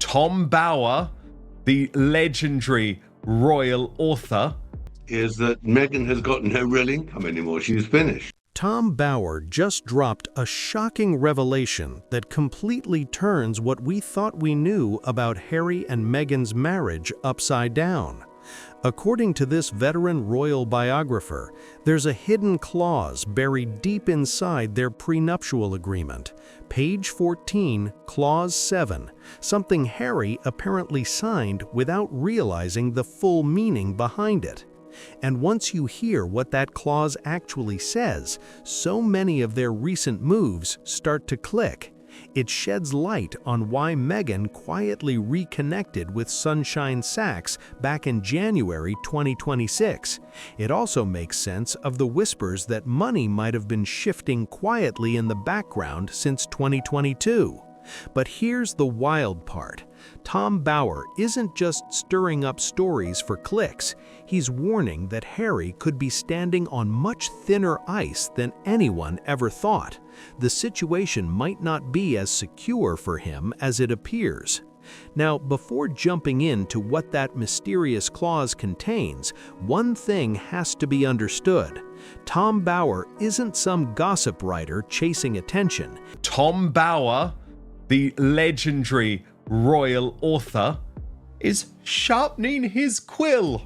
Tom Bower, the legendary royal author, is that Meghan has got no real income anymore. She's finished. Tom Bower just dropped a shocking revelation that completely turns what we thought we knew about Harry and Meghan's marriage upside down. According to this veteran royal biographer, there's a hidden clause buried deep inside their prenuptial agreement. Page 14, Clause 7, something Harry apparently signed without realizing the full meaning behind it. And once you hear what that clause actually says, so many of their recent moves start to click. It sheds light on why Meghan quietly reconnected with Sunshine Sachs back in January 2026. It also makes sense of the whispers that money might have been shifting quietly in the background since 2022. But here's the wild part. Tom Bower isn't just stirring up stories for clicks. He's warning that Harry could be standing on much thinner ice than anyone ever thought. The situation might not be as secure for him as it appears. Now, before jumping into what that mysterious clause contains, one thing has to be understood. Tom Bower isn't some gossip writer chasing attention. Tom Bower, the legendary royal author, is sharpening his quill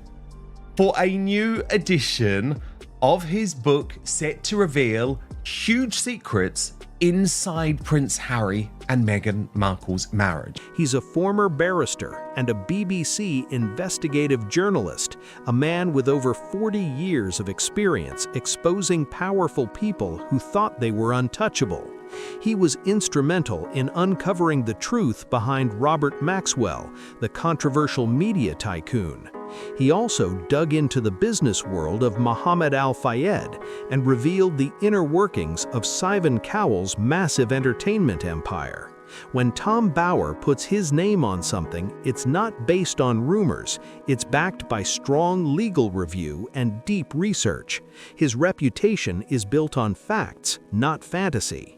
for a new edition of his book set to reveal huge secrets inside Prince Harry and Meghan Markle's marriage. He's a former barrister and a BBC investigative journalist, a man with over 40 years of experience exposing powerful people who thought they were untouchable. He was instrumental in uncovering the truth behind Robert Maxwell, the controversial media tycoon. He also dug into the business world of Mohammed Al-Fayed and revealed the inner workings of Simon Cowell's massive entertainment empire. When Tom Bower puts his name on something, it's not based on rumors. It's backed by strong legal review and deep research. His reputation is built on facts, not fantasy.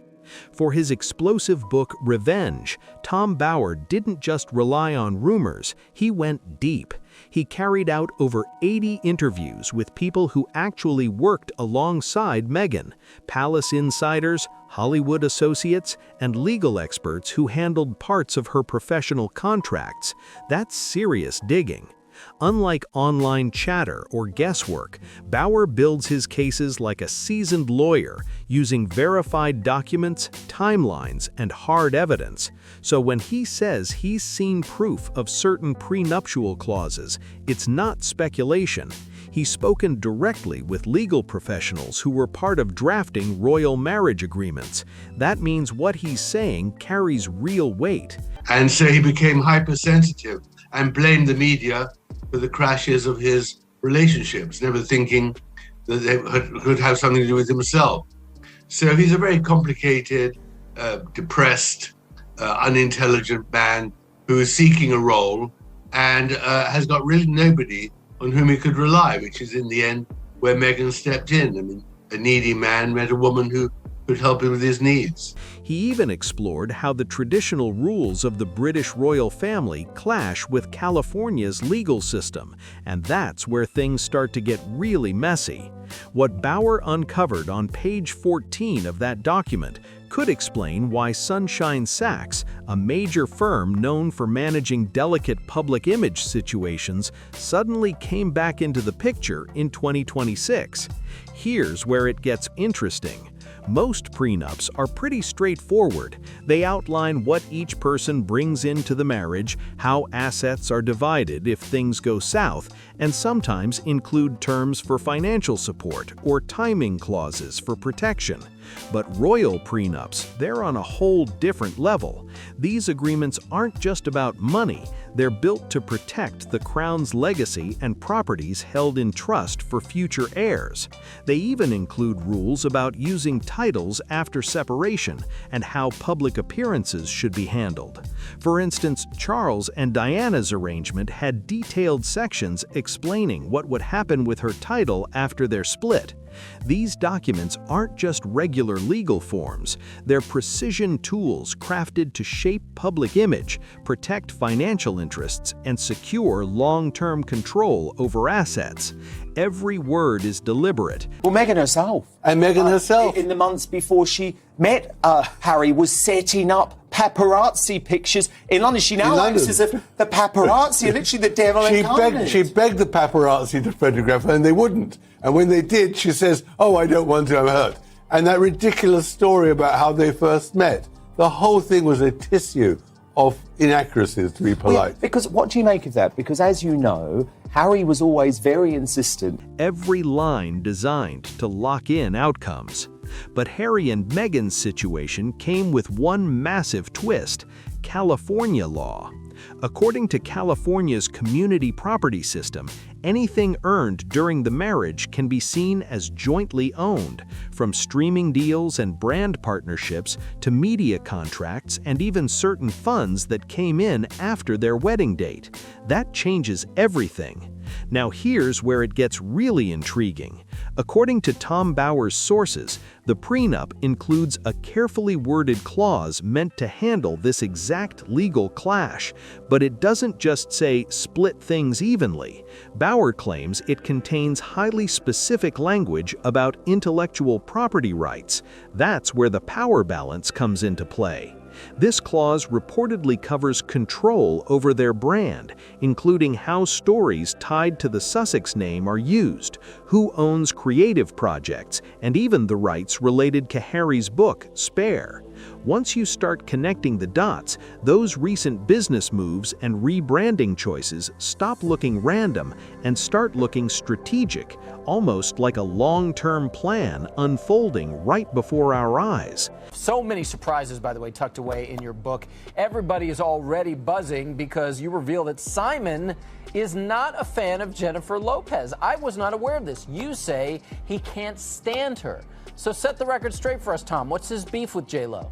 For his explosive book Revenge, Tom Bower didn't just rely on rumors, he went deep. He carried out over 80 interviews with people who actually worked alongside Meghan, palace insiders, Hollywood associates, and legal experts who handled parts of her professional contracts. That's serious digging. Unlike online chatter or guesswork, Bower builds his cases like a seasoned lawyer, using verified documents, timelines, and hard evidence. So when he says he's seen proof of certain prenuptial clauses, it's not speculation. He's spoken directly with legal professionals who were part of drafting royal marriage agreements. That means what he's saying carries real weight. And so he became hypersensitive and blamed the media for the crashes of his relationships, never thinking that they could have something to do with himself. So he's a very complicated, depressed, unintelligent man who is seeking a role and has got really nobody on whom he could rely, which is in the end where Meghan stepped in. I mean, a needy man met a woman who could help him with his needs. He even explored how the traditional rules of the British royal family clash with California's legal system, and that's where things start to get really messy. What Bower uncovered on page 14 of that document could explain why Sunshine Sachs, a major firm known for managing delicate public image situations, suddenly came back into the picture in 2026. Here's where it gets interesting. Most prenups are pretty straightforward. They outline what each person brings into the marriage, how assets are divided if things go south, and sometimes include terms for financial support or timing clauses for protection. But royal prenups, they're on a whole different level. These agreements aren't just about money. They're built to protect the crown's legacy and properties held in trust for future heirs. They even include rules about using titles after separation and how public appearances should be handled. For instance, Charles and Diana's arrangement had detailed sections explaining what would happen with her title after their split. These documents aren't just regular legal forms, they're precision tools crafted to shape public image, protect financial interests, and secure long-term control over assets. Every word is deliberate. Well, Meghan herself. And Meghan herself. In the months before she met Harry, was setting up paparazzi pictures in London. She now acts as if the paparazzi are literally the devil incarnate. She begged the paparazzi to photograph her, and they wouldn't. And when they did, she says, "Oh, I don't want to, I'm hurt." And that ridiculous story about how they first met, the whole thing was a tissue of inaccuracies, to be polite. Well, because what do you make of that? Because as you know, Harry was always very insistent. Every line designed to lock in outcomes. But Harry and Meghan's situation came with one massive twist: California law. According to California's community property system, anything earned during the marriage can be seen as jointly owned, from streaming deals and brand partnerships to media contracts and even certain funds that came in after their wedding date. That changes everything. Now here's where it gets really intriguing. According to Tom Bower's sources, the prenup includes a carefully worded clause meant to handle this exact legal clash, but it doesn't just say split things evenly. Bower claims it contains highly specific language about intellectual property rights. That's where the power balance comes into play. This clause reportedly covers control over their brand, including how stories tied to the Sussex name are used, who owns creative projects, and even the rights related to Harry's book, Spare. Once you start connecting the dots, those recent business moves and rebranding choices stop looking random and start looking strategic, almost like a long-term plan unfolding right before our eyes. So many surprises, by the way, tucked away in your book. Everybody is already buzzing because you reveal that Simon is not a fan of Jennifer Lopez. I was not aware of this. You say he can't stand her. So set the record straight for us, Tom. What's his beef with J-Lo?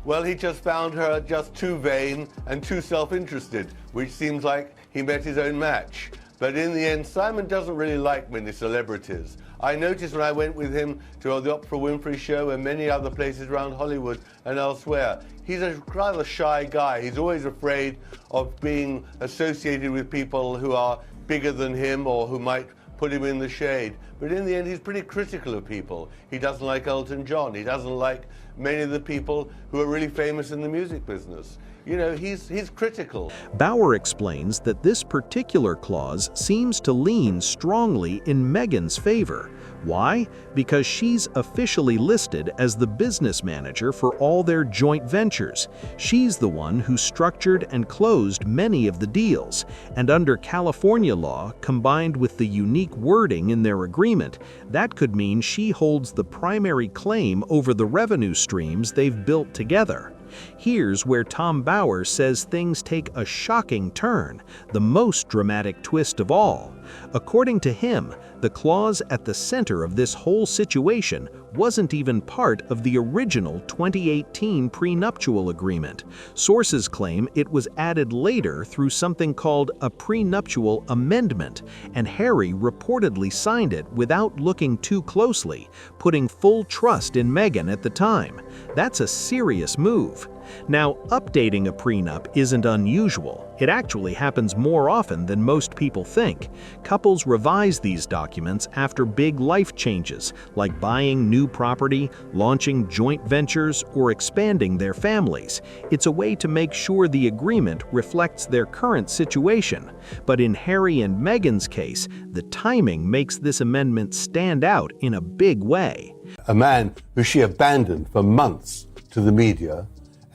Well, he just found her just too vain and too self-interested, which seems like he met his own match. But in the end, Simon doesn't really like many celebrities. I noticed when I went with him to the Oprah Winfrey Show and many other places around Hollywood and elsewhere, he's a rather shy guy. He's always afraid of being associated with people who are bigger than him or who might put him in the shade. But in the end, he's pretty critical of people. He doesn't like Elton John. He doesn't like many of the people who are really famous in the music business. You know, he's critical. Bower explains that this particular clause seems to lean strongly in Meghan's favor. Why? Because she's officially listed as the business manager for all their joint ventures. She's the one who structured and closed many of the deals. And under California law, combined with the unique wording in their agreement, that could mean she holds the primary claim over the revenue streams they've built together. Here's where Tom Bower says things take a shocking turn, the most dramatic twist of all. According to him, the clause at the center of this whole situation wasn't even part of the original 2018 prenuptial agreement. Sources claim it was added later through something called a prenuptial amendment, and Harry reportedly signed it without looking too closely, putting full trust in Meghan at the time. That's a serious move. Now, updating a prenup isn't unusual. It actually happens more often than most people think. Couples revise these documents after big life changes, like buying new property, launching joint ventures, or expanding their families. It's a way to make sure the agreement reflects their current situation. But in Harry and Meghan's case, the timing makes this amendment stand out in a big way. A man who she abandoned for months to the media,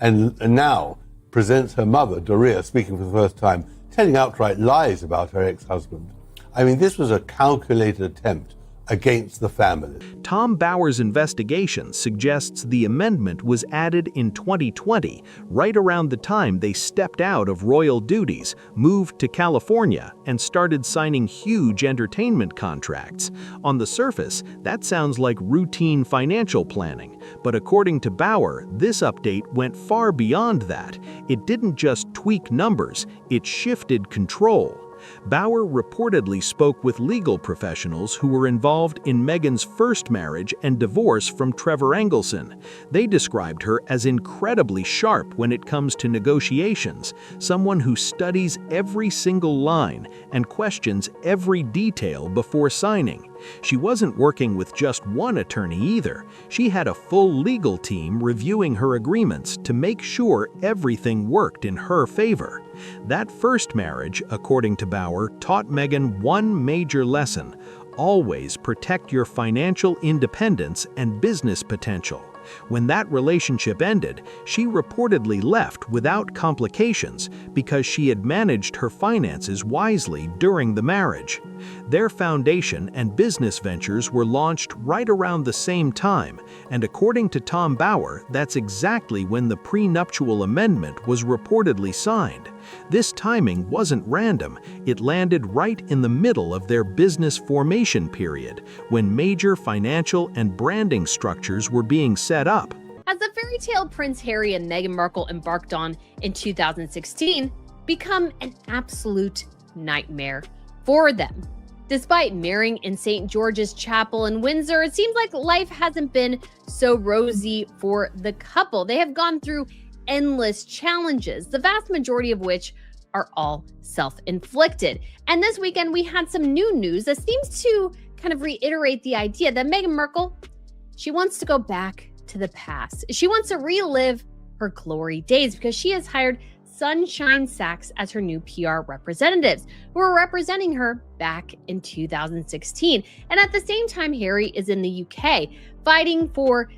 and now presents her mother, Doria, speaking for the first time, telling outright lies about her ex-husband. I mean, this was a calculated attempt against the family. Tom Bower's investigation suggests the amendment was added in 2020, right around the time they stepped out of royal duties, moved to California, and started signing huge entertainment contracts. On the surface, that sounds like routine financial planning, but according to Bower, this update went far beyond that. It didn't just tweak numbers, it shifted control. Bauer reportedly spoke with legal professionals who were involved in Meghan's first marriage and divorce from Trevor Engelson. They described her as incredibly sharp when it comes to negotiations, someone who studies every single line and questions every detail before signing. She wasn't working with just one attorney either. She had a full legal team reviewing her agreements to make sure everything worked in her favor. That first marriage, according to Bauer, taught Meghan one major lesson: always protect your financial independence and business potential. When that relationship ended, she reportedly left without complications because she had managed her finances wisely during the marriage. Their foundation and business ventures were launched right around the same time, and according to Tom Bauer, that's exactly when the prenuptial amendment was reportedly signed. This timing wasn't random. It landed right in the middle of their business formation period, when major financial and branding structures were being set up. Has the fairy tale Prince Harry and Meghan Markle embarked on in 2016 become an absolute nightmare for them? Despite marrying in St. George's Chapel in Windsor, it seems like life hasn't been so rosy for the couple. They have gone through endless challenges, the vast majority of which are all self-inflicted. And this weekend, we had some new news that seems to kind of reiterate the idea that Meghan Markle, she wants to go back to the past. She wants to relive her glory days because she has hired Sunshine Sachs as her new PR representatives, who were representing her back in 2016. And at the same time, Harry is in the UK fighting for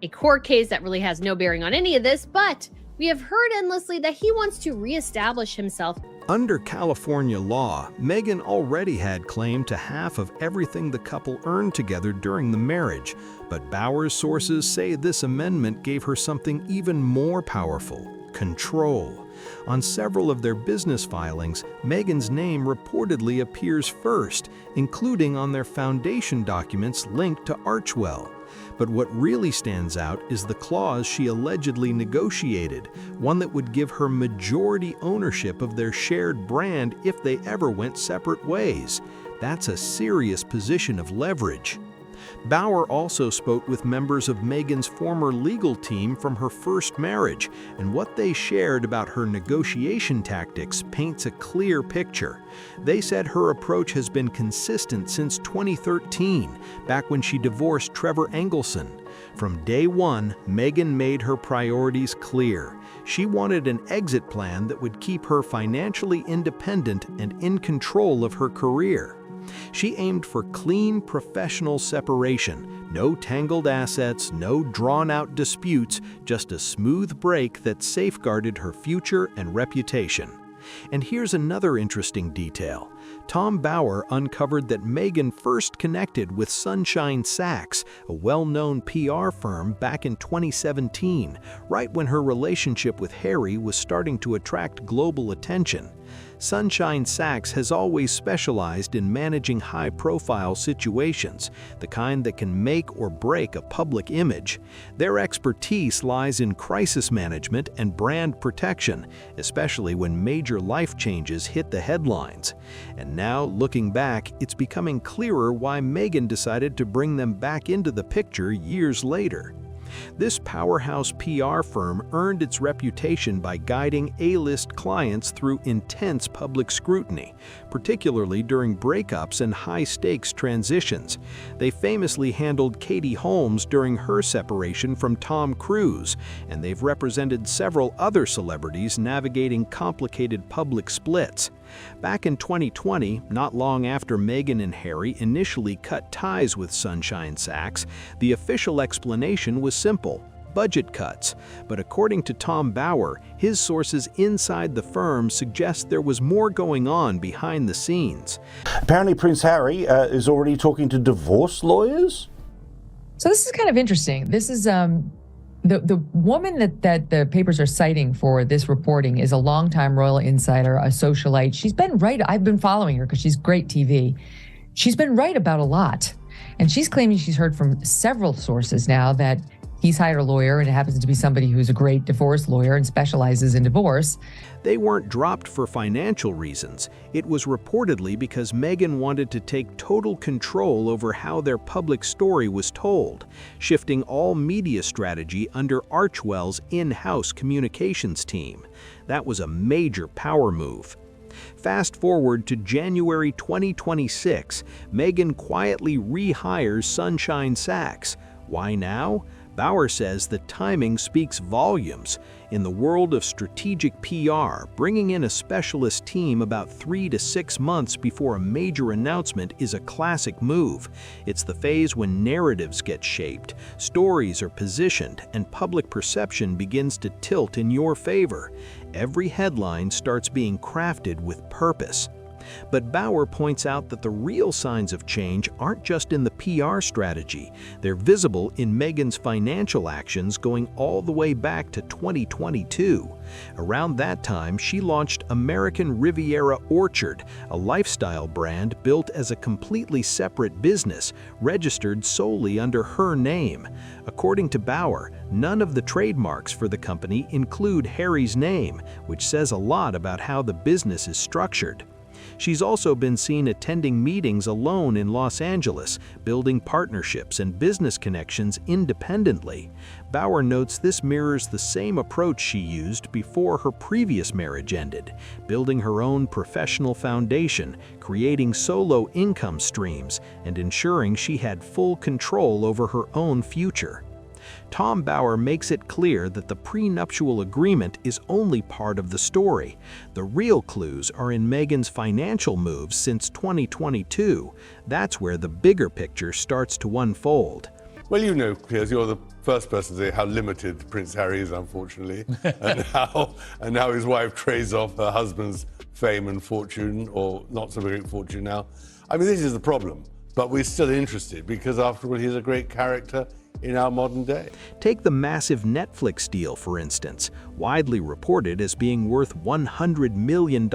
a court case that really has no bearing on any of this, but we have heard endlessly that he wants to reestablish himself. Under California law, Meghan already had claim to half of everything the couple earned together during the marriage, but Bauer's sources say this amendment gave her something even more powerful: control. On several of their business filings, Meghan's name reportedly appears first, including on their foundation documents linked to Archwell. But what really stands out is the clause she allegedly negotiated, one that would give her majority ownership of their shared brand if they ever went separate ways. That's a serious position of leverage. Bauer also spoke with members of Meghan's former legal team from her first marriage, and what they shared about her negotiation tactics paints a clear picture. They said her approach has been consistent since 2013, back when she divorced Trevor Engelson. From day one, Meghan made her priorities clear. She wanted an exit plan that would keep her financially independent and in control of her career. She aimed for clean, professional separation, no tangled assets, no drawn-out disputes, just a smooth break that safeguarded her future and reputation. And here's another interesting detail. Tom Bauer uncovered that Meghan first connected with Sunshine Sachs, a well-known PR firm, back in 2017, right when her relationship with Harry was starting to attract global attention. Sunshine Sachs has always specialized in managing high-profile situations, the kind that can make or break a public image. Their expertise lies in crisis management and brand protection, especially when major life changes hit the headlines. And now, looking back, it's becoming clearer why Meghan decided to bring them back into the picture years later. This powerhouse PR firm earned its reputation by guiding A-list clients through intense public scrutiny, particularly during breakups and high-stakes transitions. They famously handled Katie Holmes during her separation from Tom Cruise, and they've represented several other celebrities navigating complicated public splits. Back in 2020, not long after Meghan and Harry initially cut ties with Sunshine Sachs, the official explanation was simple: budget cuts. But according to Tom Bauer, his sources inside the firm suggest there was more going on behind the scenes. Apparently Prince Harry is already talking to divorce lawyers? So this is kind of interesting. This is the woman that the papers are citing for this reporting is a longtime royal insider, a socialite. She's been right. I've been following her because she's great TV. She's been right about a lot. And she's claiming she's heard from several sources now that He's hired a lawyer, and it happens to be somebody who's a great divorce lawyer and specializes in divorce. They weren't dropped for financial reasons. It was reportedly because Meghan wanted to take total control over how their public story was told, shifting all media strategy under Archwell's in-house communications team. That was a major power move. Fast forward to January 2026, Meghan quietly rehires Sunshine Sachs. Why now? Bauer says the timing speaks volumes. In the world of strategic PR, bringing in a specialist team about 3 to 6 months before a major announcement is a classic move. It's the phase when narratives get shaped, stories are positioned, and public perception begins to tilt in your favor. Every headline starts being crafted with purpose. But Bauer points out that the real signs of change aren't just in the PR strategy. They're visible in Meghan's financial actions going all the way back to 2022. Around that time, she launched American Riviera Orchard, a lifestyle brand built as a completely separate business, registered solely under her name. According to Bauer, none of the trademarks for the company include Harry's name, which says a lot about how the business is structured. She's also been seen attending meetings alone in Los Angeles, building partnerships and business connections independently. Bauer notes this mirrors the same approach she used before her previous marriage ended, building her own professional foundation, creating solo income streams, and ensuring she had full control over her own future. Tom Bauer makes it clear that the prenuptial agreement is only part of the story. The real clues are in Meghan's financial moves since 2022. That's where the bigger picture starts to unfold. Well, you know, Piers, you're the first person to say how limited Prince Harry is, unfortunately, and how his wife trades off her husband's fame and fortune, or not so great fortune now. I mean, this is the problem, but we're still interested because, after all, he's a great character in our modern day. Take the massive Netflix deal, for instance, widely reported as being worth $100 million.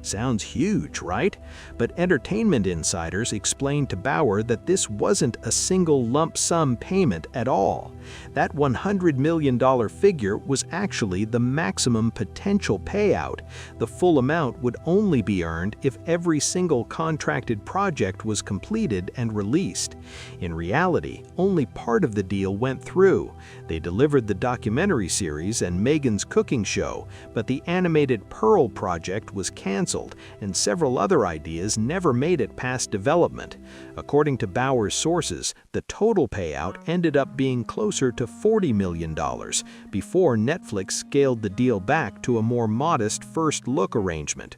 Sounds huge, right? But entertainment insiders explained to Bauer that this wasn't a single lump sum payment at all. That $100 million figure was actually the maximum potential payout. The full amount would only be earned if every single contracted project was completed and released. In reality, only part of the deal went through. They delivered the documentary series and Meghan's cooking show, but the animated Pearl project was canceled, and several other ideas never made it past development. According to Bauer's sources, the total payout ended up being closer to $40 million before Netflix scaled the deal back to a more modest first-look arrangement.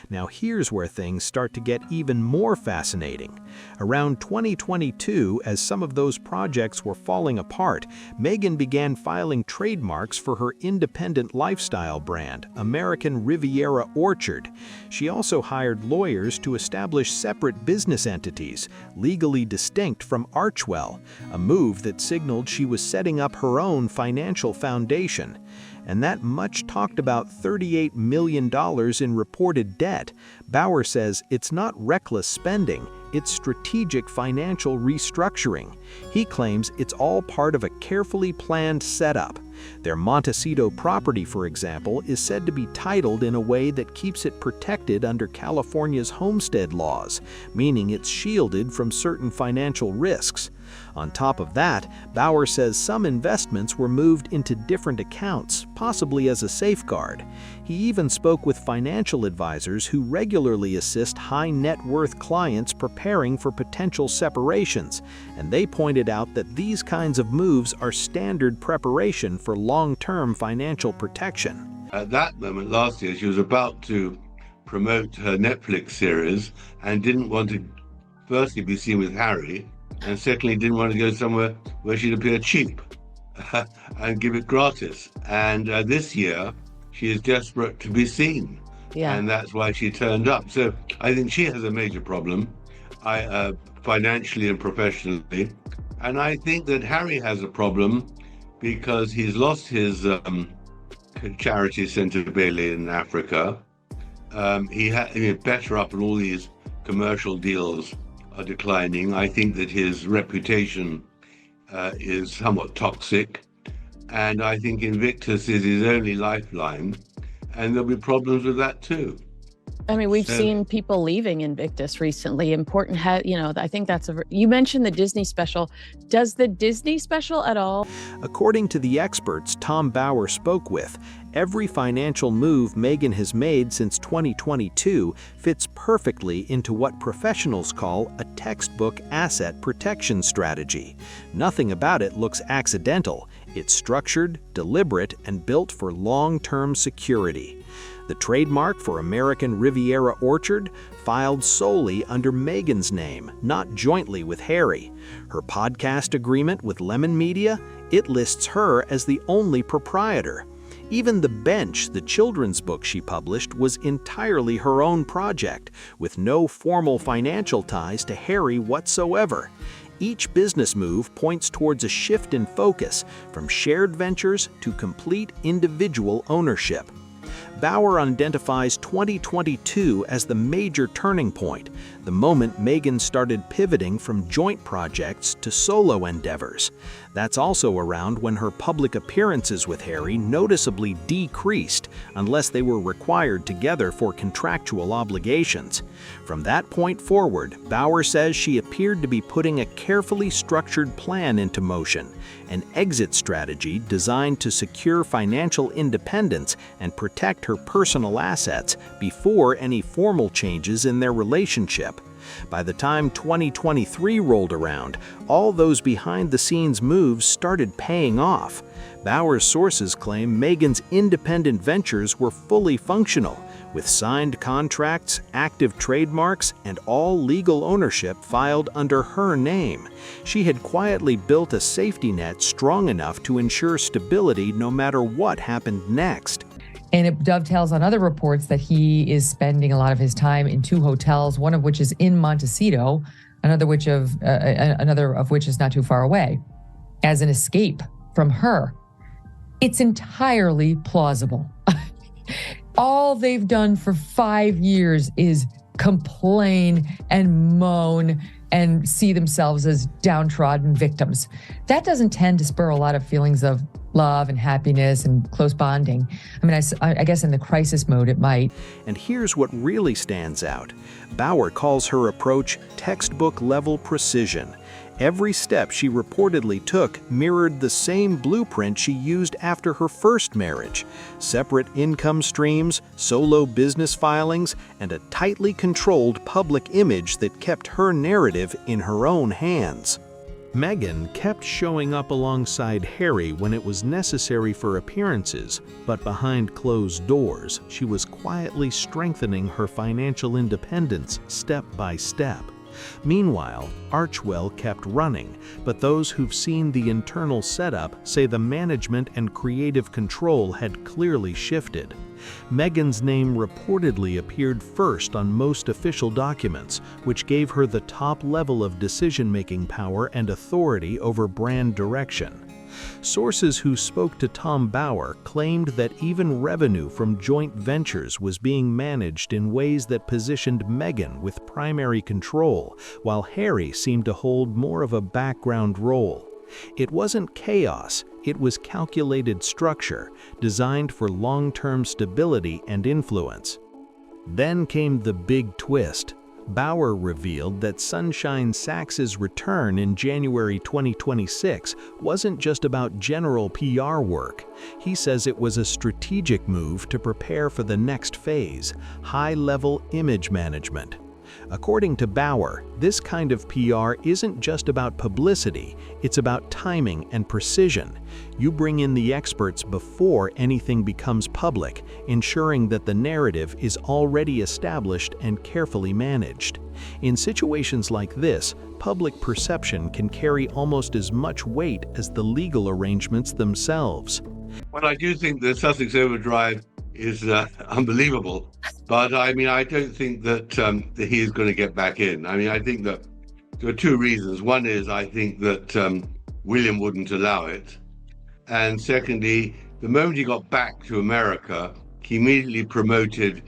Now here's where things start to get even more fascinating. Around 2022, as some of those projects were falling apart, Meghan began filing trademarks for her independent lifestyle brand, American Riviera Orchard. She also hired lawyers to establish separate business entities, legally distinct from Archwell, a move that signaled she was setting up her own financial foundation. And that much talked about $38 million in reported debt, Bauer says it's not reckless spending, it's strategic financial restructuring. He claims it's all part of a carefully planned setup. Their Montecito property, for example, is said to be titled in a way that keeps it protected under California's homestead laws, meaning it's shielded from certain financial risks. On top of that, Bauer says some investments were moved into different accounts, possibly as a safeguard. He even spoke with financial advisors who regularly assist high-net-worth clients preparing for potential separations, and they pointed out that these kinds of moves are standard preparation for long-term financial protection. At that moment last year, she was about to promote her Netflix series and didn't want to firstly be seen with Harry, and secondly didn't want to go somewhere where she'd appear cheap and give it gratis. And this year, she is desperate to be seen. Yeah. And that's why she turned up. So I think she has a major problem, financially and professionally. And I think that Harry has a problem because he's lost his charity centre Bailey in Africa. He better up, and all these commercial deals are declining. I think that his reputation is somewhat toxic, and I think Invictus is his only lifeline, and there'll be problems with that too. I mean, we've seen people leaving Invictus recently. Important, I think that's you mentioned the Disney special. Does the Disney special at all? According to the experts Tom Bower spoke with, every financial move Meghan has made since 2022 fits perfectly into what professionals call a textbook asset protection strategy. Nothing about it looks accidental. It's structured, deliberate, and built for long-term security. The trademark for American Riviera Orchard filed solely under Meghan's name, not jointly with Harry. Her podcast agreement with Lemon Media, it lists her as the only proprietor. Even The Bench, the children's book she published, was entirely her own project, with no formal financial ties to Harry whatsoever. Each business move points towards a shift in focus, from shared ventures to complete individual ownership. Bower identifies 2022 as the major turning point, the moment Meghan started pivoting from joint projects to solo endeavors. That's also around when her public appearances with Harry noticeably decreased, unless they were required together for contractual obligations. From that point forward, Bower says she appeared to be putting a carefully structured plan into motion, an exit strategy designed to secure financial independence and protect her personal assets before any formal changes in their relationship. By the time 2023 rolled around, all those behind-the-scenes moves started paying off. Bower's sources claim Meghan's independent ventures were fully functional, with signed contracts, active trademarks, and all legal ownership filed under her name. She had quietly built a safety net strong enough to ensure stability no matter what happened next. And it dovetails on other reports that he is spending a lot of his time in 2 hotels, one of which is in Montecito, another of which is not too far away, as an escape from her. It's entirely plausible. All they've done for 5 years is complain and moan and see themselves as downtrodden victims. That doesn't tend to spur a lot of feelings of love and happiness and close bonding. I mean, I guess in the crisis mode it might. And here's what really stands out. Bower calls her approach textbook-level precision. Every step she reportedly took mirrored the same blueprint she used after her first marriage: separate income streams, solo business filings, and a tightly controlled public image that kept her narrative in her own hands. Meghan kept showing up alongside Harry when it was necessary for appearances, but behind closed doors, she was quietly strengthening her financial independence step by step. Meanwhile, Archewell kept running, but those who've seen the internal setup say the management and creative control had clearly shifted. Meghan's name reportedly appeared first on most official documents, which gave her the top level of decision-making power and authority over brand direction. Sources who spoke to Tom Bower claimed that even revenue from joint ventures was being managed in ways that positioned Meghan with primary control, while Harry seemed to hold more of a background role. It wasn't chaos, it was calculated structure, designed for long-term stability and influence. Then came the big twist. Bower revealed that Sussexes' return in January 2026 wasn't just about general PR work. He says it was a strategic move to prepare for the next phase, high-level image management. According to Bower, this kind of PR isn't just about publicity, it's about timing and precision. You bring in the experts before anything becomes public, ensuring that the narrative is already established and carefully managed. In situations like this, public perception can carry almost as much weight as the legal arrangements themselves. Well, I do think the Sussex overdrive is unbelievable. But I mean, I don't think that he is going to get back in. I mean, I think that there are 2 reasons. One is I think that William wouldn't allow it. And secondly, the moment he got back to America, he immediately promoted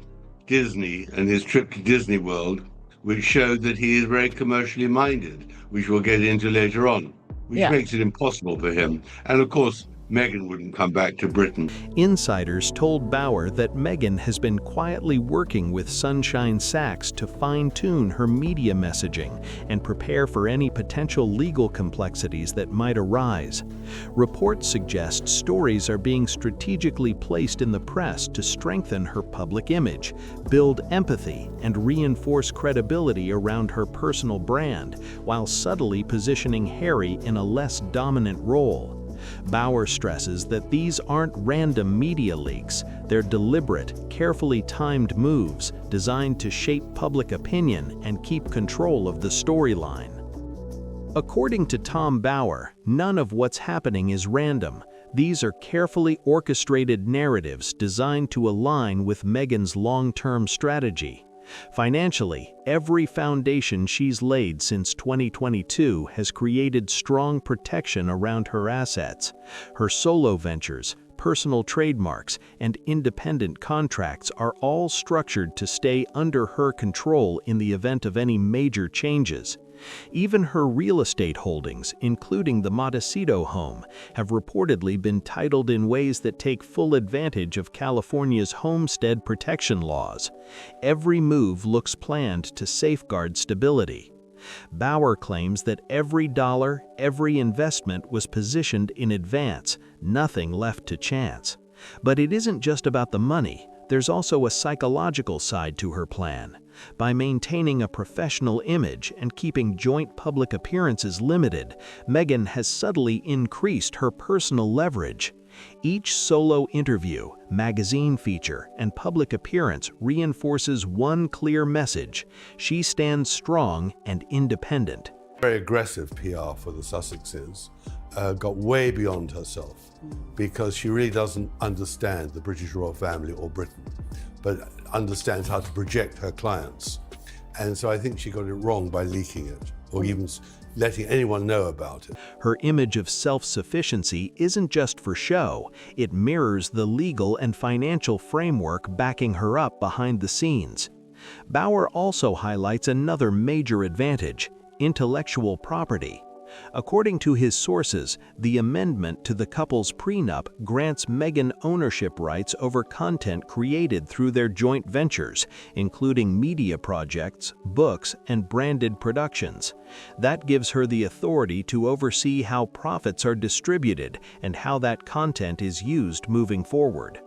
Disney and his trip to Disney World, which showed that he is very commercially minded, which we'll get into later on. which makes it impossible for him. And of course, Meghan wouldn't come back to Britain. Insiders told Bauer that Meghan has been quietly working with Sunshine Sachs to fine-tune her media messaging and prepare for any potential legal complexities that might arise. Reports suggest stories are being strategically placed in the press to strengthen her public image, build empathy, and reinforce credibility around her personal brand, while subtly positioning Harry in a less dominant role. Bauer stresses that these aren't random media leaks, they're deliberate, carefully timed moves designed to shape public opinion and keep control of the storyline. According to Tom Bauer, none of what's happening is random. These are carefully orchestrated narratives designed to align with Meghan's long-term strategy. Financially, every foundation she's laid since 2022 has created strong protection around her assets. Her solo ventures, personal trademarks, and independent contracts are all structured to stay under her control in the event of any major changes. Even her real estate holdings, including the Montecito home, have reportedly been titled in ways that take full advantage of California's homestead protection laws. Every move looks planned to safeguard stability. Bauer claims that every dollar, every investment was positioned in advance, nothing left to chance. But it isn't just about the money. There's also a psychological side to her plan. By maintaining a professional image and keeping joint public appearances limited, Meghan has subtly increased her personal leverage. Each solo interview, magazine feature, and public appearance reinforces one clear message: she stands strong and independent. Very aggressive PR for the Sussexes, got way beyond herself because she really doesn't understand the British royal family or Britain, but understands how to project her clients. And so I think she got it wrong by leaking it or even letting anyone know about it. Her image of self-sufficiency isn't just for show, it mirrors the legal and financial framework backing her up behind the scenes. Bauer also highlights another major advantage: intellectual property. According to his sources, the amendment to the couple's prenup grants Meghan ownership rights over content created through their joint ventures, including media projects, books, and branded productions. That gives her the authority to oversee how profits are distributed and how that content is used moving forward.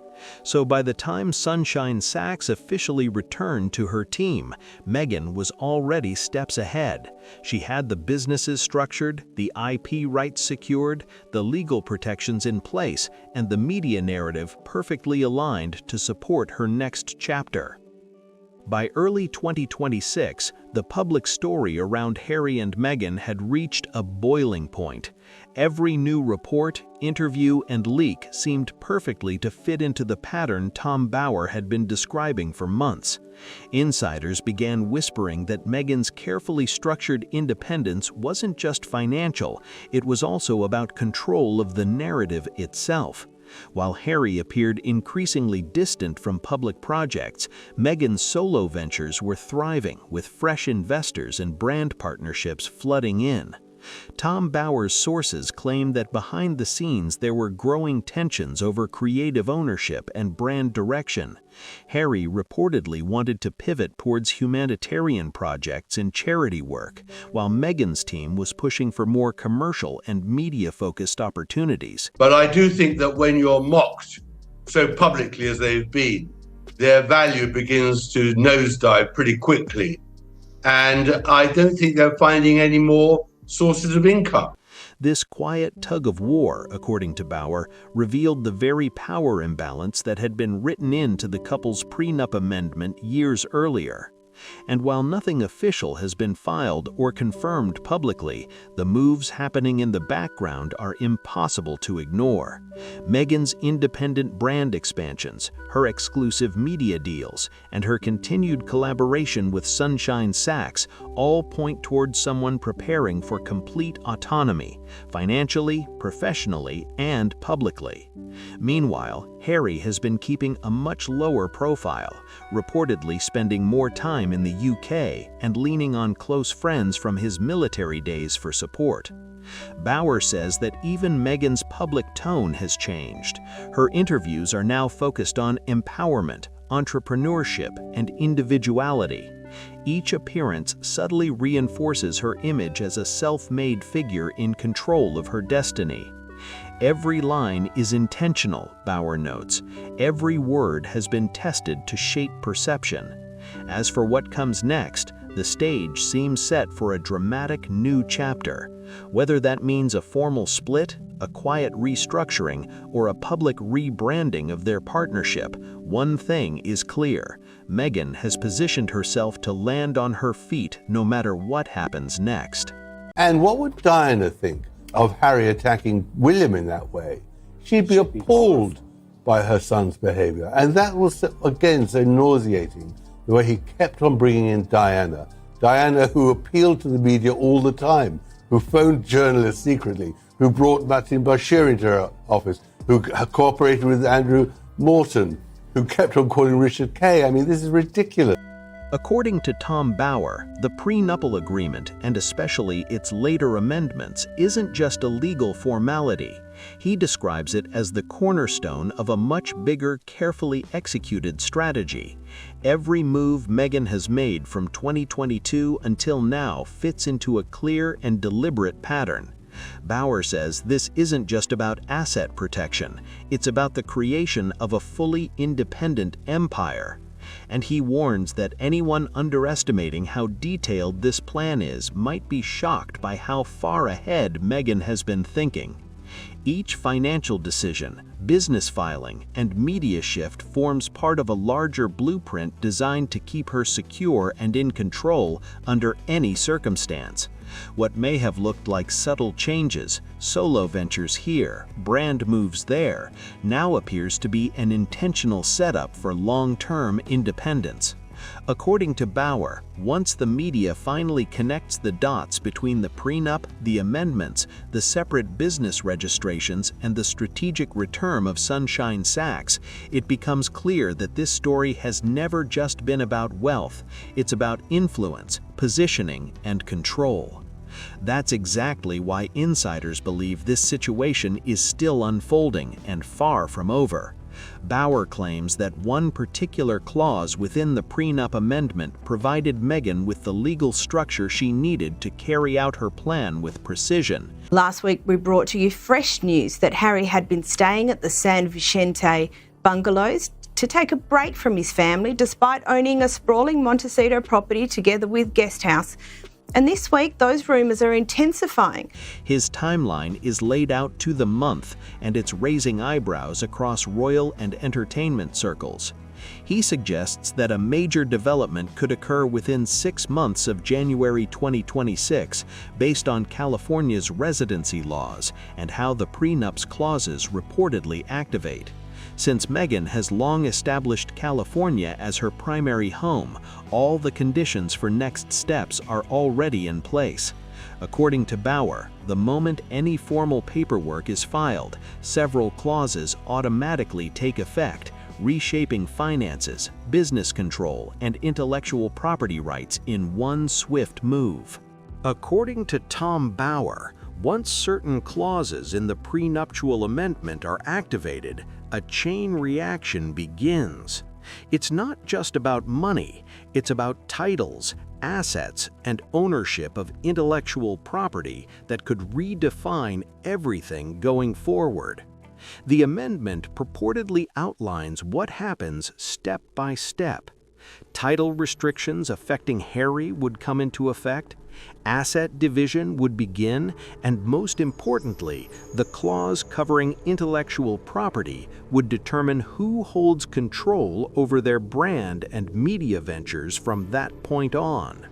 So by the time Sunshine Sachs officially returned to her team, Meghan was already steps ahead. She had the businesses structured, the IP rights secured, the legal protections in place, and the media narrative perfectly aligned to support her next chapter. By early 2026, the public story around Harry and Meghan had reached a boiling point. Every new report, interview, and leak seemed perfectly to fit into the pattern Tom Bauer had been describing for months. Insiders began whispering that Meghan's carefully structured independence wasn't just financial, it was also about control of the narrative itself. While Harry appeared increasingly distant from public projects, Meghan's solo ventures were thriving, with fresh investors and brand partnerships flooding in. Tom Bauer's sources claim that behind the scenes there were growing tensions over creative ownership and brand direction. Harry reportedly wanted to pivot towards humanitarian projects and charity work, while Meghan's team was pushing for more commercial and media-focused opportunities. But I do think that when you're mocked so publicly as they've been, their value begins to nosedive pretty quickly. And I don't think they're finding any more sources of income. This quiet tug-of-war, according to Bauer, revealed the very power imbalance that had been written into the couple's prenup amendment years earlier. And while nothing official has been filed or confirmed publicly, the moves happening in the background are impossible to ignore. Meghan's independent brand expansions, her exclusive media deals, and her continued collaboration with Sunshine Sachs all point towards someone preparing for complete autonomy, financially, professionally, and publicly. Meanwhile, Harry has been keeping a much lower profile, reportedly spending more time in the UK and leaning on close friends from his military days for support. Bauer says that even Meghan's public tone has changed. Her interviews are now focused on empowerment, entrepreneurship, and individuality. Each appearance subtly reinforces her image as a self-made figure in control of her destiny. Every line is intentional, Bauer notes. Every word has been tested to shape perception. As for what comes next, the stage seems set for a dramatic new chapter. Whether that means a formal split, a quiet restructuring, or a public rebranding of their partnership, one thing is clear. Meghan has positioned herself to land on her feet no matter what happens next. And what would Diana think of Harry attacking William in that way? She'd be appalled by her son's behavior. And that was, again, so nauseating, the way he kept on bringing in Diana. Diana, who appealed to the media all the time, who phoned journalists secretly, who brought Martin Bashir into her office, who cooperated with Andrew Morton, who kept on calling Richard Kay. I mean, this is ridiculous. According to Tom Bauer, the prenuptial agreement, and especially its later amendments, isn't just a legal formality. He describes it as the cornerstone of a much bigger, carefully executed strategy. Every move Meghan has made from 2022 until now fits into a clear and deliberate pattern. Bauer says this isn't just about asset protection, it's about the creation of a fully independent empire. And he warns that anyone underestimating how detailed this plan is might be shocked by how far ahead Meghan has been thinking. Each financial decision, business filing, and media shift forms part of a larger blueprint designed to keep her secure and in control under any circumstance. What may have looked like subtle changes, solo ventures here, brand moves there, now appears to be an intentional setup for long-term independence. According to Bauer, once the media finally connects the dots between the prenup, the amendments, the separate business registrations, and the strategic return of Sunshine Sachs, it becomes clear that this story has never just been about wealth. It's about influence, positioning, and control. That's exactly why insiders believe this situation is still unfolding and far from over. Bauer claims that one particular clause within the prenup amendment provided Meghan with the legal structure she needed to carry out her plan with precision. Last week we brought to you fresh news that Harry had been staying at the San Vicente bungalows to take a break from his family despite owning a sprawling Montecito property together with Guesthouse. And this week, those rumours are intensifying. His timeline is laid out to the month, and it's raising eyebrows across royal and entertainment circles. He suggests that a major development could occur within 6 months of January 2026, based on California's residency laws and how the prenup's clauses reportedly activate. Since Meghan has long established California as her primary home, all the conditions for next steps are already in place. According to Bauer, the moment any formal paperwork is filed, several clauses automatically take effect, reshaping finances, business control, and intellectual property rights in one swift move. According to Tom Bauer, once certain clauses in the prenuptial amendment are activated, a chain reaction begins. It's not just about money, it's about titles, assets, and ownership of intellectual property that could redefine everything going forward. The amendment purportedly outlines what happens step by step. Title restrictions affecting Harry would come into effect, asset division would begin, and most importantly, the clause covering intellectual property would determine who holds control over their brand and media ventures from that point on.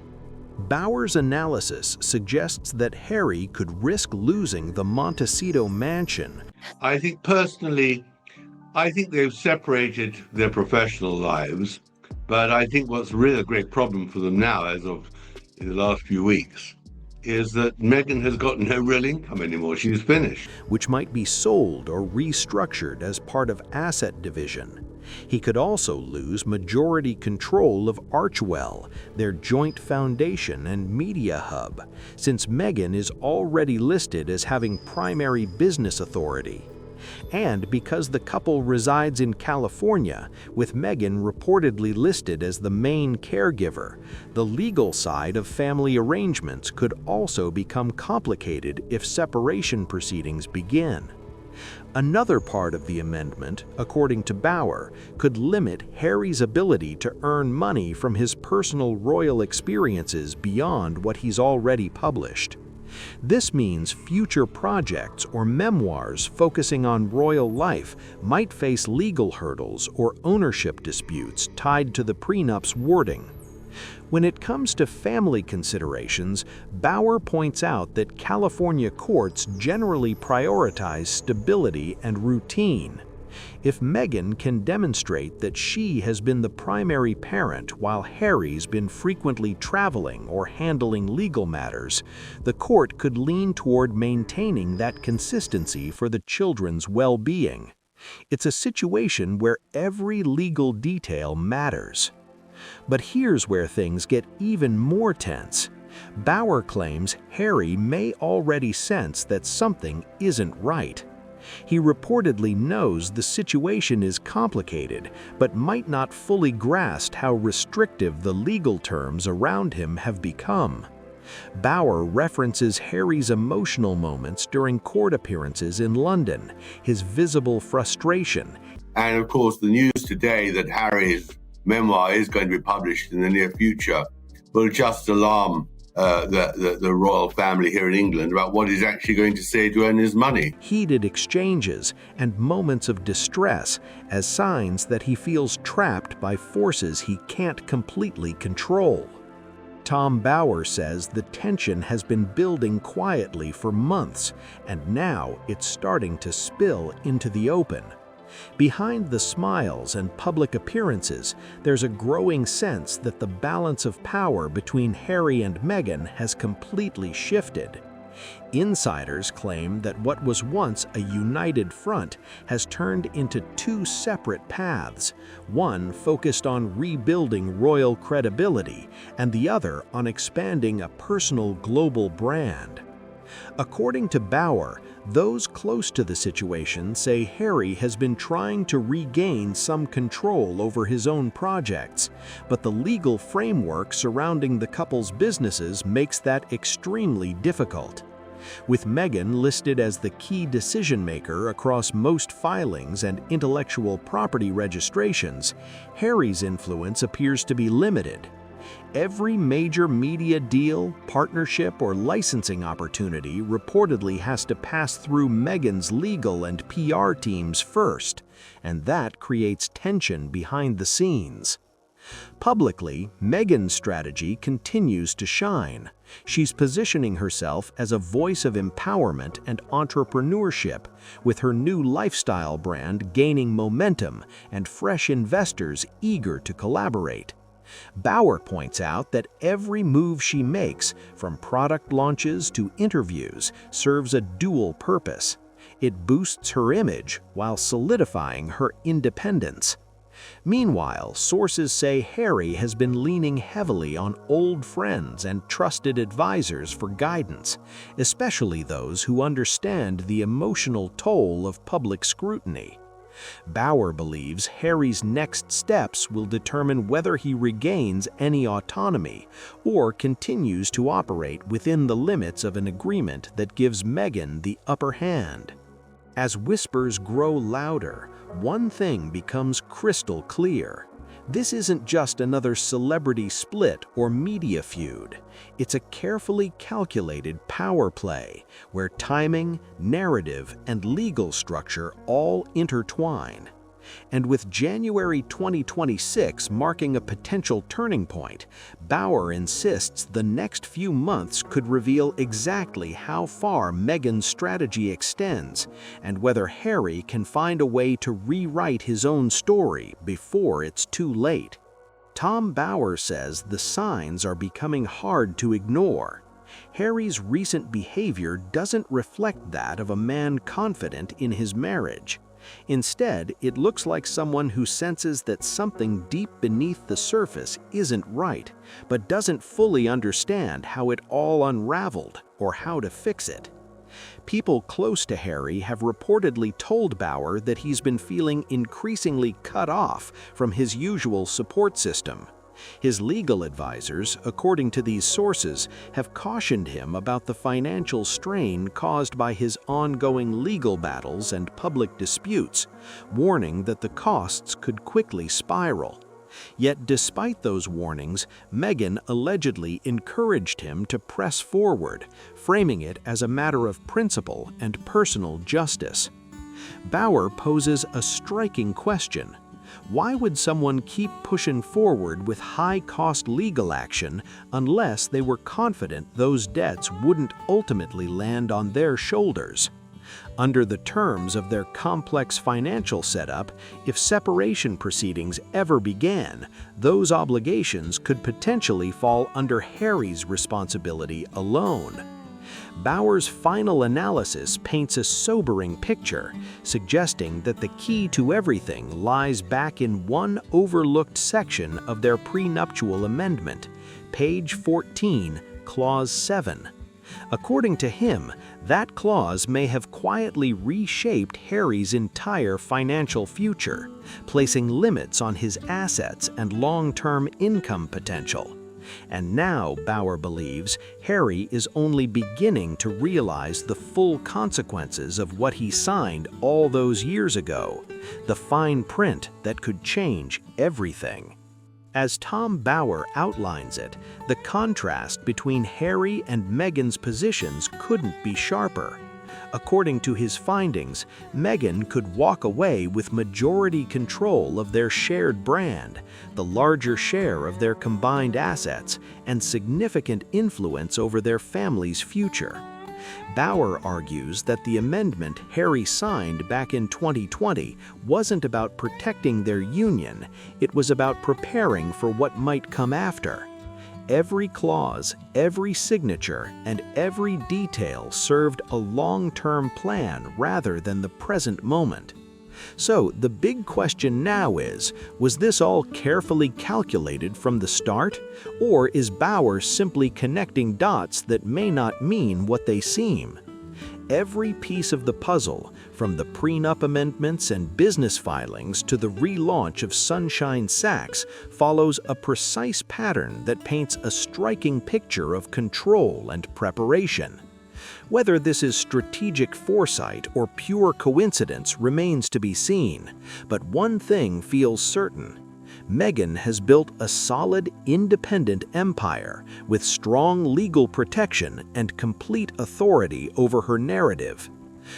Bauer's analysis suggests that Harry could risk losing the Montecito mansion. I think personally, they've separated their professional lives, but I think what's really a great problem for them now, as of in the last few weeks, is that Meghan has got no real income anymore. She's finished. Which might be sold or restructured as part of asset division. He could also lose majority control of Archewell, their joint foundation and media hub, since Meghan is already listed as having primary business authority. And because the couple resides in California, with Meghan reportedly listed as the main caregiver, the legal side of family arrangements could also become complicated if separation proceedings begin. Another part of the amendment, according to Bauer, could limit Harry's ability to earn money from his personal royal experiences beyond what he's already published. This means future projects or memoirs focusing on royal life might face legal hurdles or ownership disputes tied to the prenup's wording. When it comes to family considerations, Bauer points out that California courts generally prioritize stability and routine. If Meghan can demonstrate that she has been the primary parent while Harry's been frequently traveling or handling legal matters, the court could lean toward maintaining that consistency for the children's well-being. It's a situation where every legal detail matters. But here's where things get even more tense. Bauer claims Harry may already sense that something isn't right. He reportedly knows the situation is complicated, but might not fully grasp how restrictive the legal terms around him have become. Bauer references Harry's emotional moments during court appearances in London, his visible frustration. And of course, the news today that Harry's memoir is going to be published in the near future will just alarm the royal family here in England about what he's actually going to say to earn his money. Heated exchanges and moments of distress as signs that he feels trapped by forces he can't completely control. Tom Bauer says the tension has been building quietly for months, and now it's starting to spill into the open. Behind the smiles and public appearances, there's a growing sense that the balance of power between Harry and Meghan has completely shifted. Insiders claim that what was once a united front has turned into two separate paths, one focused on rebuilding royal credibility and the other on expanding a personal global brand. According to Bauer, those close to the situation say Harry has been trying to regain some control over his own projects, but the legal framework surrounding the couple's businesses makes that extremely difficult. With Meghan listed as the key decision-maker across most filings and intellectual property registrations, Harry's influence appears to be limited. Every major media deal, partnership, or licensing opportunity reportedly has to pass through Meghan's legal and PR teams first, and that creates tension behind the scenes. Publicly, Meghan's strategy continues to shine. She's positioning herself as a voice of empowerment and entrepreneurship, with her new lifestyle brand gaining momentum and fresh investors eager to collaborate. Bauer points out that every move she makes, from product launches to interviews, serves a dual purpose. It boosts her image while solidifying her independence. Meanwhile, sources say Harry has been leaning heavily on old friends and trusted advisors for guidance, especially those who understand the emotional toll of public scrutiny. Bauer believes Harry's next steps will determine whether he regains any autonomy or continues to operate within the limits of an agreement that gives Meghan the upper hand. As whispers grow louder, one thing becomes crystal clear. This isn't just another celebrity split or media feud. It's a carefully calculated power play where timing, narrative, and legal structure all intertwine. And with January 2026 marking a potential turning point, Bauer insists the next few months could reveal exactly how far Meghan's strategy extends and whether Harry can find a way to rewrite his own story before it's too late. Tom Bauer says the signs are becoming hard to ignore. Harry's recent behavior doesn't reflect that of a man confident in his marriage. Instead, it looks like someone who senses that something deep beneath the surface isn't right, but doesn't fully understand how it all unraveled or how to fix it. People close to Harry have reportedly told Bauer that he's been feeling increasingly cut off from his usual support system. His legal advisors, according to these sources, have cautioned him about the financial strain caused by his ongoing legal battles and public disputes, warning that the costs could quickly spiral. Yet despite those warnings, Meghan allegedly encouraged him to press forward, framing it as a matter of principle and personal justice. Bauer poses a striking question. Why would someone keep pushing forward with high-cost legal action unless they were confident those debts wouldn't ultimately land on their shoulders? Under the terms of their complex financial setup, if separation proceedings ever began, those obligations could potentially fall under Harry's responsibility alone. Bauer's final analysis paints a sobering picture, suggesting that the key to everything lies back in one overlooked section of their prenuptial amendment, page 14, clause 7. According to him, that clause may have quietly reshaped Harry's entire financial future, placing limits on his assets and long-term income potential. And now, Bauer believes, Harry is only beginning to realize the full consequences of what he signed all those years ago, the fine print that could change everything. As Tom Bauer outlines it, the contrast between Harry and Meghan's positions couldn't be sharper. According to his findings, Meghan could walk away with majority control of their shared brand, the larger share of their combined assets, and significant influence over their family's future. Bauer argues that the amendment Harry signed back in 2020 wasn't about protecting their union, it was about preparing for what might come after. Every clause, every signature, and every detail served a long-term plan rather than the present moment. So the big question now is, was this all carefully calculated from the start? Or is Bauer simply connecting dots that may not mean what they seem? Every piece of the puzzle, from the prenup amendments and business filings to the relaunch of Sunshine Sachs, follows a precise pattern that paints a striking picture of control and preparation. Whether this is strategic foresight or pure coincidence remains to be seen, but one thing feels certain. Meghan has built a solid, independent empire with strong legal protection and complete authority over her narrative.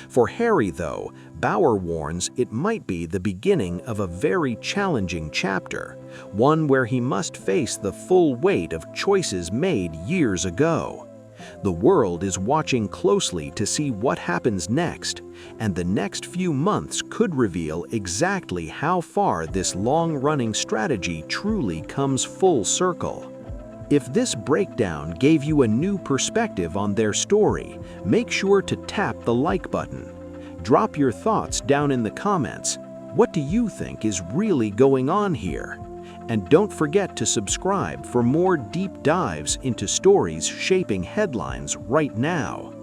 For Harry, though, Bauer warns it might be the beginning of a very challenging chapter, one where he must face the full weight of choices made years ago. The world is watching closely to see what happens next, and the next few months could reveal exactly how far this long-running strategy truly comes full circle. If this breakdown gave you a new perspective on their story, make sure to tap the like button. Drop your thoughts down in the comments. What do you think is really going on here? And don't forget to subscribe for more deep dives into stories shaping headlines right now.